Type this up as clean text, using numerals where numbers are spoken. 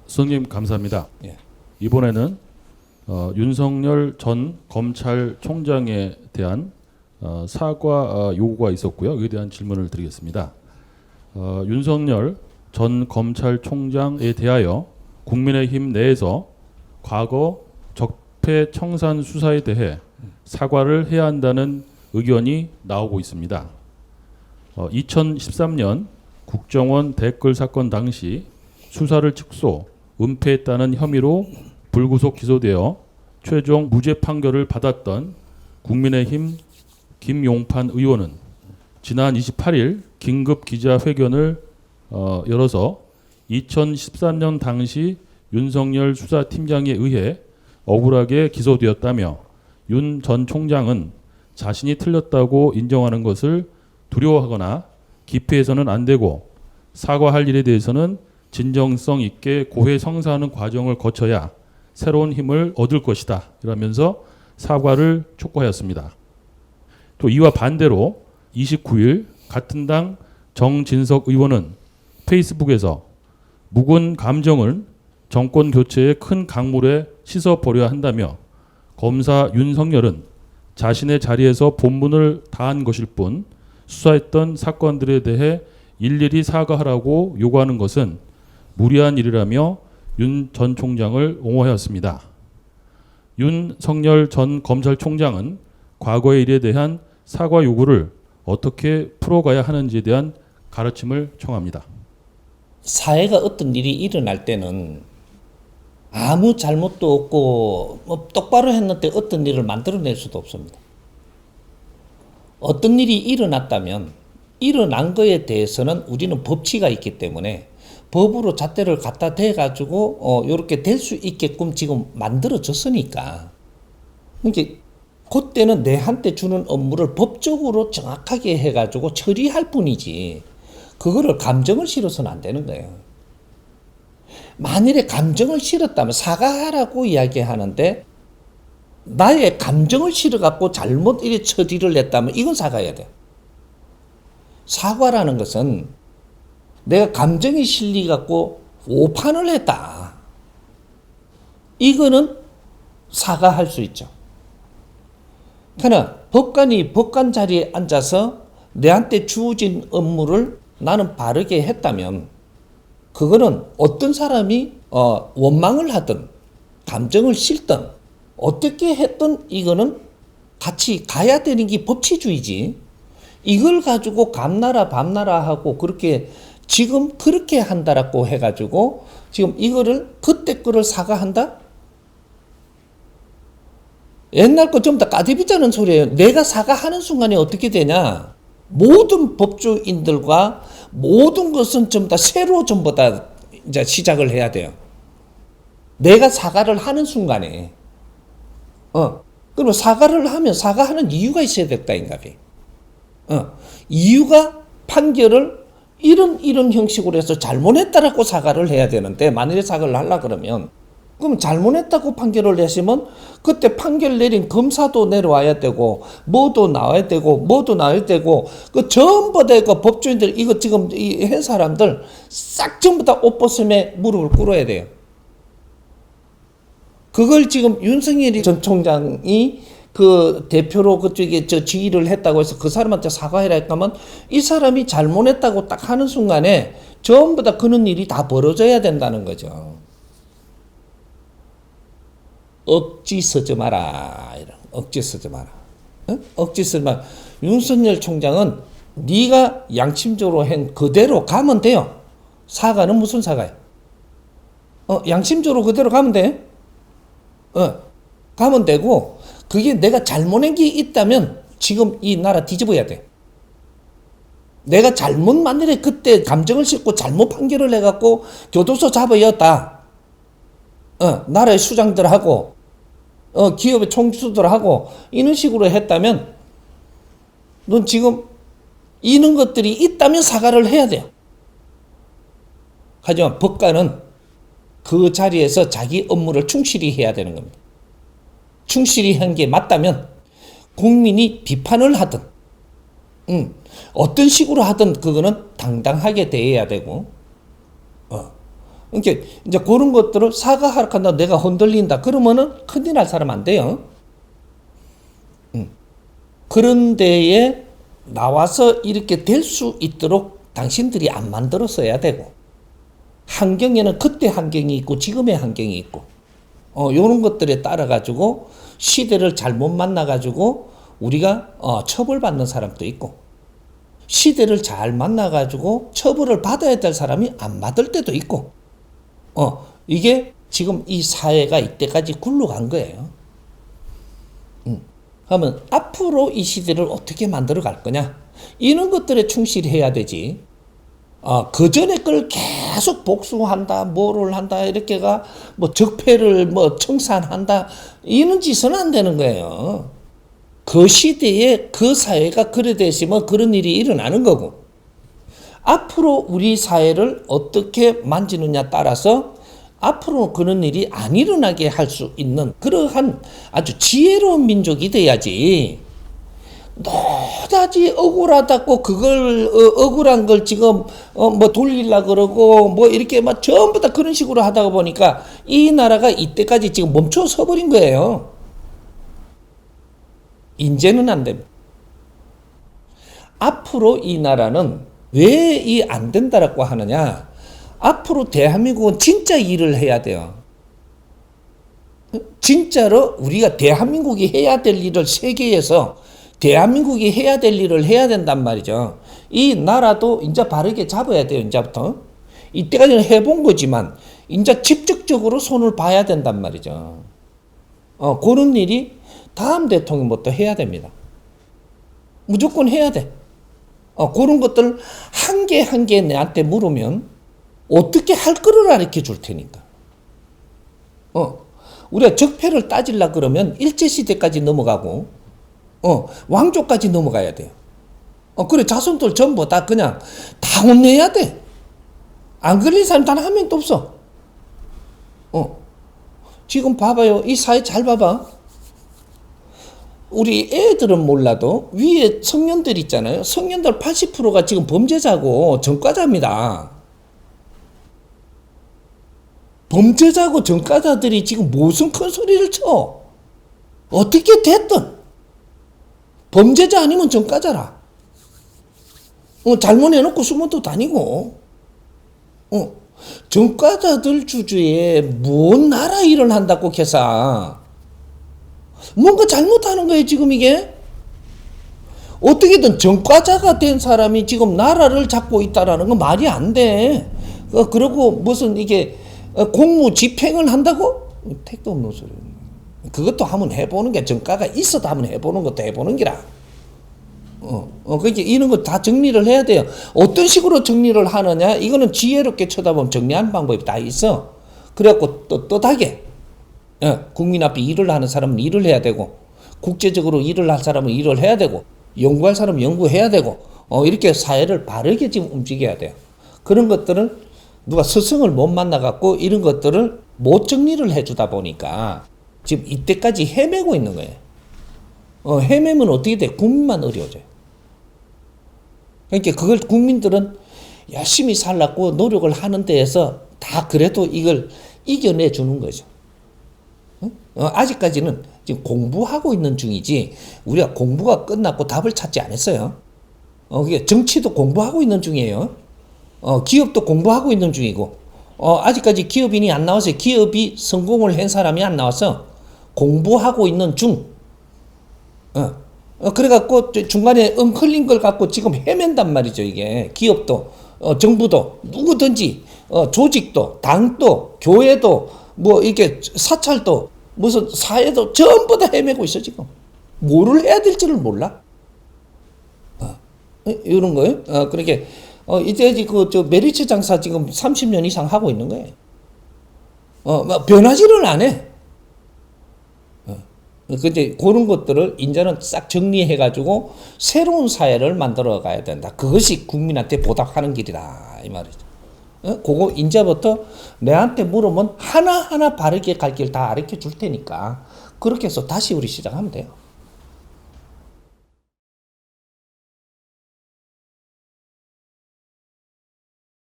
선생님 감사합니다. 예. 이번에는 윤석열 전 검찰총장에 대한 사과 요구가 있었고요. 이에 대한 질문을 드리겠습니다. 윤석열 전 검찰총장에 대하여 국민의힘 내에서 과거 적폐청산 수사에 대해 사과를 해야 한다는 의견이 나오고 있습니다. 2013년 국정원 댓글 사건 당시 수사를 축소, 은폐했다는 혐의로 불구속 기소되어 최종 무죄 판결을 받았던 국민의힘 김용판 의원은 지난 28일 긴급 기자회견을 열어서 2013년 당시 윤석열 수사팀장에 의해 억울하게 기소되었다며 윤 전 총장은 자신이 틀렸다고 인정하는 것을 두려워하거나 기피해서는 안 되고 사과할 일에 대해서는 진정성 있게 고해성사하는 과정을 거쳐야 새로운 힘을 얻을 것이다. 이러면서 사과를 촉구하였습니다. 또 이와 반대로 29일 같은 당 정진석 의원은 페이스북에서 묵은 감정을 정권 교체의 큰 강물에 씻어버려야 한다며 검사 윤석열은 자신의 자리에서 본분을 다한 것일 뿐 수사했던 사건들에 대해 일일이 사과하라고 요구하는 것은 무리한 일이라며 윤 전 총장을 옹호하였습니다. 윤석열 전 검찰총장은 과거의 일에 대한 사과 요구를 어떻게 풀어가야 하는지에 대한 가르침을 청합니다. 사회가 어떤 일이 일어날 때는 아무 잘못도 없고 똑바로 했는데 어떤 일을 만들어낼 수도 없습니다. 어떤 일이 일어났다면 일어난 거에 대해서는 우리는 법치가 있기 때문에 법으로 잣대를 갖다 대가지고 이렇게 될 수 있게끔 지금 만들어졌으니까 그러니까 그때는 내한테 주는 업무를 법적으로 정확하게 해가지고 처리할 뿐이지 그거를 감정을 실어서는 안 되는 거예요. 만일에 감정을 실었다면 사과하라고 이야기하는데 나의 감정을 실어갖고 잘못 이렇게 처리를 했다면 이건 사과해야 돼. 사과라는 것은 내가 감정이 실리갖고 오판을 했다. 이거는 사과할 수 있죠. 그러나 법관이 법관 자리에 앉아서 내한테 주어진 업무를 나는 바르게 했다면 그거는 어떤 사람이 원망을 하든 감정을 실든 어떻게 했든 이거는 같이 가야 되는 게 법치주의지. 이걸 가지고 감나라 밤나라 하고 그렇게 지금 그렇게 한다라고 해가지고 지금 이거를 그때 거를 사과한다? 옛날 거 전부 다 까대비자는 소리예요. 내가 사과하는 순간에 어떻게 되냐? 모든 법조인들과 모든 것은 전부 다 새로 전부 다 이제 시작을 해야 돼요. 내가 사과를 하는 순간에 그러면 사과를 하면 사과하는 이유가 있어야 됐다인가 봐. 이유가 판결을 이런 형식으로 해서 잘못했다라고 사과를 해야 되는데 만일에 사과를 하려 그러면 그럼 잘못했다고 판결을 내시면 그때 판결 내린 검사도 내려와야 되고 뭐도 나와야 되고 그 전부 다 그 법조인들 이거 지금 한 사람들 싹 전부 다 옷 벗음에 무릎을 꿇어야 돼요. 그걸 지금 윤석열 전 총장이 그 대표로 그쪽에 지휘를 했다고 해서 그 사람한테 사과해라 했다면 이 사람이 잘못했다고 딱 하는 순간에 전부 다 그런 일이 다 벌어져야 된다는 거죠. 억지 쓰지 마라. 억지 쓰지 마라. 억지 쓰지 마라. 윤석열 총장은 네가 양심적으로 한 그대로 가면 돼요. 사과는 무슨 사과야? 양심적으로 그대로 가면 돼. 가면 되고 그게 내가 잘못한 게 있다면 지금 이 나라 뒤집어야 돼. 내가 잘못 만일에 그때 감정을 싣고 잘못 판결을 해갖고 교도소 잡아였다. 나라의 수장들하고 기업의 총수들하고 이런 식으로 했다면 넌 지금 이런 것들이 있다면 사과를 해야 돼요. 하지만 법관은 그 자리에서 자기 업무를 충실히 해야 되는 겁니다. 충실히 한 게 맞다면 국민이 비판을 하든 어떤 식으로 하든 그거는 당당하게 대해야 되고 그러니까 이제 그런 것들을 사과하러 간다 내가 흔들린다 그러면은 큰일 날 사람 안 돼요. 그런 데에 나와서 이렇게 될 수 있도록 당신들이 안 만들었어야 되고 환경에는 그때 환경이 있고 지금의 환경이 있고 요런 것들에 따라 가지고 시대를 잘못 만나 가지고 우리가 처벌받는 사람도 있고 시대를 잘 만나 가지고 처벌을 받아야 될 사람이 안 받을 때도 있고 이게 지금 이 사회가 이때까지 굴러간 거예요. 그러면 앞으로 이 시대를 어떻게 만들어 갈 거냐? 이런 것들에 충실해야 되지. 그 전에 걸 계속 복수한다, 뭐를 한다, 이렇게가 뭐 적폐를 뭐 청산한다, 이런 짓은 안 되는 거예요. 그 시대에 그 사회가 그래 되시면 그런 일이 일어나는 거고. 앞으로 우리 사회를 어떻게 만지느냐 따라서 앞으로 그런 일이 안 일어나게 할 수 있는 그러한 아주 지혜로운 민족이 돼야지. 너다지 억울하다고 그걸 억울한 걸 지금 뭐 돌리려 그러고 뭐 이렇게 막 전부 다 그런 식으로 하다가 보니까 이 나라가 이때까지 지금 멈춰 서 버린 거예요. 이제는 안 됩니다. 앞으로 이 나라는 왜 이 안 된다라고 하느냐? 앞으로 대한민국은 진짜 일을 해야 돼요. 진짜로 우리가 대한민국이 해야 될 일을 세계에서 대한민국이 해야 될 일을 해야 된단 말이죠. 이 나라도 이제 바르게 잡아야 돼요. 이제부터. 이때까지는 해본 거지만 이제 직접적으로 손을 봐야 된단 말이죠. 그런 일이 다음 대통령부터 해야 됩니다. 무조건 해야 돼. 그런 것들 한 개 한 개 내한테 물으면 어떻게 할 거를 가르쳐 줄 테니까. 우리가 적폐를 따지려 그러면 일제시대까지 넘어가고, 왕조까지 넘어가야 돼요. 그래, 자손들 전부 다 그냥 다 혼내야 돼. 안 걸린 사람 단 한 명도 없어. 지금 봐봐요. 이 사회 잘 봐봐. 우리 애들은 몰라도 위에 청년들 있잖아요. 청년들 80%가 지금 범죄자고 전과자입니다. 범죄자고 전과자들이 지금 무슨 큰 소리를 쳐. 어떻게 됐든 범죄자 아니면 전과자라. 잘못해놓고 숨어도 다니고. 전과자들 주주에 뭔 나라 일을 한다고 해서 뭔가 잘못하는 거예요 지금 이게. 어떻게든 전과자가 된 사람이 지금 나라를 잡고 있다라는 건 말이 안 돼. 그리고 무슨 이게 공무 집행을 한다고? 택도 없는 소리. 그것도 한번 해보는 게 전과가 있어도 한번 해보는 것도 해보는 기라. 그러니까 이런 거 다 정리를 해야 돼요. 어떤 식으로 정리를 하느냐? 이거는 지혜롭게 쳐다보면 정리하는 방법이 다 있어. 그래갖고 떳떳하게 국민 앞에 일을 하는 사람은 일을 해야 되고, 국제적으로 일을 할 사람은 일을 해야 되고, 연구할 사람은 연구해야 되고, 이렇게 사회를 바르게 지금 움직여야 돼요. 그런 것들은 누가 스승을 못 만나갖고 이런 것들을 못 정리를 해주다 보니까 지금 이때까지 헤매고 있는 거예요. 헤매면 어떻게 돼? 국민만 어려워져요. 그러니까 그걸 국민들은 열심히 살라고 노력을 하는 데에서 다 그래도 이걸 이겨내 주는 거죠. 아직까지는 지금 공부하고 있는 중이지 우리가 공부가 끝났고 답을 찾지 않았어요. 그게 정치도 공부하고 있는 중이에요. 기업도 공부하고 있는 중이고, 아직까지 기업인이 안 나와서 기업이 성공을 한 사람이 안 나와서 공부하고 있는 중. 그래갖고 중간에 엉클린 걸 갖고 지금 헤맨단 말이죠, 이게. 기업도, 정부도, 누구든지, 조직도, 당도, 교회도, 뭐, 이게 사찰도, 무슨 사회도 전부 다 헤매고 있어, 지금. 뭐를 해야 될지를 몰라. 이런 거예요. 그러니까, 이제 저 메리츠 장사 지금 30년 이상 하고 있는 거예요. 변하지를 안 해. 근데 그런 것들을 이제는 싹 정리해가지고 새로운 사회를 만들어 가야 된다. 그것이 국민한테 보답하는 길이다. 이 말이죠. 그거 이제부터 내한테 물으면 하나하나 바르게 갈 길 다 가르쳐 줄 테니까 그렇게 해서 다시 우리 시작하면 돼요.